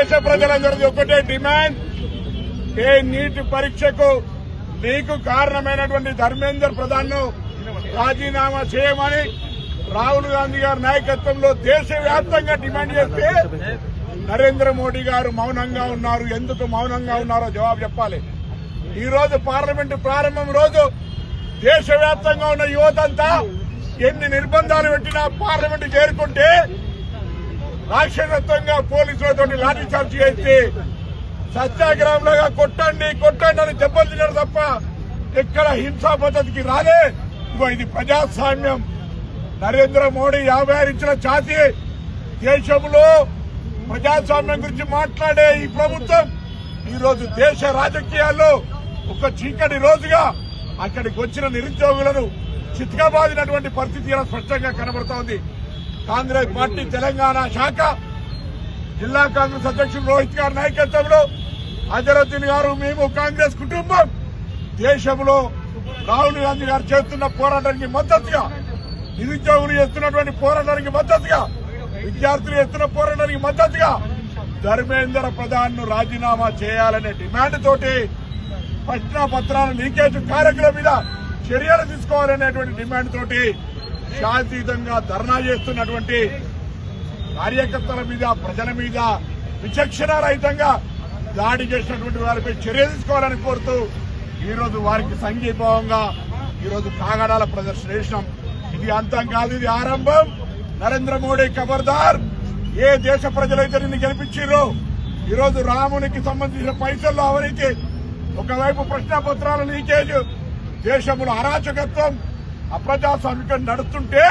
దేశ ప్రజలందరిది ఒకటే డిమాండ్, ఏ నీటి పరీక్షకు నీకు కారణమైనటువంటి ధర్మేందర్ ప్రధాన్ ను రాజీనామా చేయమని రాహుల్ గాంధీ గారి నాయకత్వంలో దేశవ్యాప్తంగా డిమాండ్ చేస్తే నరేంద్ర మోడీ గారు మౌనంగా ఉన్నారు. ఎందుకు మౌనంగా ఉన్నారో జవాబు చెప్పాలి. ఈ రోజు పార్లమెంటు ప్రారంభం రోజు దేశవ్యాప్తంగా ఉన్న యువతంతా ఎన్ని నిర్బంధాలు పెట్టినా పార్లమెంటు చేరుకుంటే రాష్ట్రవ్యాప్తంగా పోలీసులతో లాఠీచార్జ్ చేసి సత్యాగ్రహంలో కొట్టండి కొట్టండి అని దెబ్బలు తిన్నారు తప్ప ఎక్కడ హింసా పద్ధతికి రాలే. ఇది ప్రజాస్వామ్యం. నరేంద్ర మోడీ 56 ఇంచుల ఛాతీ, దేశంలో ప్రజాస్వామ్యం గురించి మాట్లాడే ఈ ప్రభుత్వం ఈ రోజు దేశ రాజకీయాల్లో ఒక చీకటి రోజుగా అక్కడికి వచ్చిన నిరుద్యోగులను చితకబాదినటువంటి పరిస్థితి ఇలా స్పష్టంగా కనబడుతోంది. కాంగ్రెస్ పార్టీ తెలంగాణ శాఖ జిల్లా కాంగ్రెస్ అధ్యక్షుడు రోహిత్ గారి నాయకత్వంలో అజరుద్దీన్ గారు, మేము కాంగ్రెస్ కుటుంబం దేశంలో రాహుల్ గాంధీ గారు చేస్తున్న పోరాటానికి మద్దతుగా, నిరుద్యోగులు చేస్తున్నటువంటి పోరాటానికి మద్దతుగా, విద్యార్థులు చేస్తున్న పోరాటానికి మద్దతుగా ధర్మేందర్ ప్రధాన్ ను రాజీనామా చేయాలనే డిమాండ్ తోటి ప్రశ్నాపత్రాల లీకేజ్ కారకుల మీద చర్యలు తీసుకోవాలనేటువంటి డిమాండ్ తోటి శాంతియుతంగా ధర్నా చేస్తున్నటువంటి కార్యకర్తల మీద, ప్రజల మీద విచక్షణ రహితంగా దాడి చేసినటువంటి వారిపై చర్య తీసుకోవాలని కోరుతూ ఈరోజు వారికి సంఘీభావంగా ఈరోజు కాగడాల ప్రదర్శన చేసినాం. ఇది అంతం కాదు, ఇది ఆరంభం. నరేంద్ర మోడీ ఖబర్దార్. ఏ దేశ ప్రజలైతే నిన్ను గెలిపించారో ఈరోజు రామునికి సంబంధించిన పైసల్లో అవినీతి, ఒకవైపు ప్రశ్నాపత్రాల లీకేజ్, దేశంలో అరాచకత్వం, అప్రజాస్వామికం నడుస్తుంటే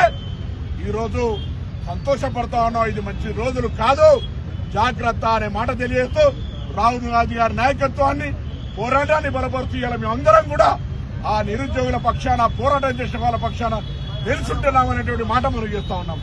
ఈరోజు సంతోషపడతా ఉన్నాం. ఇది మంచి రోజులు కాదు, జాగ్రత్త అనే మాట తెలియజేస్తూ రాహుల్ గాంధీ గారి నాయకత్వాన్ని, పోరాటాన్ని బలపరుస్తూ ఇలా మేమందరం కూడా ఆ నిరుద్యోగుల పక్షాన, పోరాటం చేసిన వాళ్ళ పక్షాన నిలుచుంటున్నామనేటువంటి మాట మనం చేస్తా ఉన్నాం.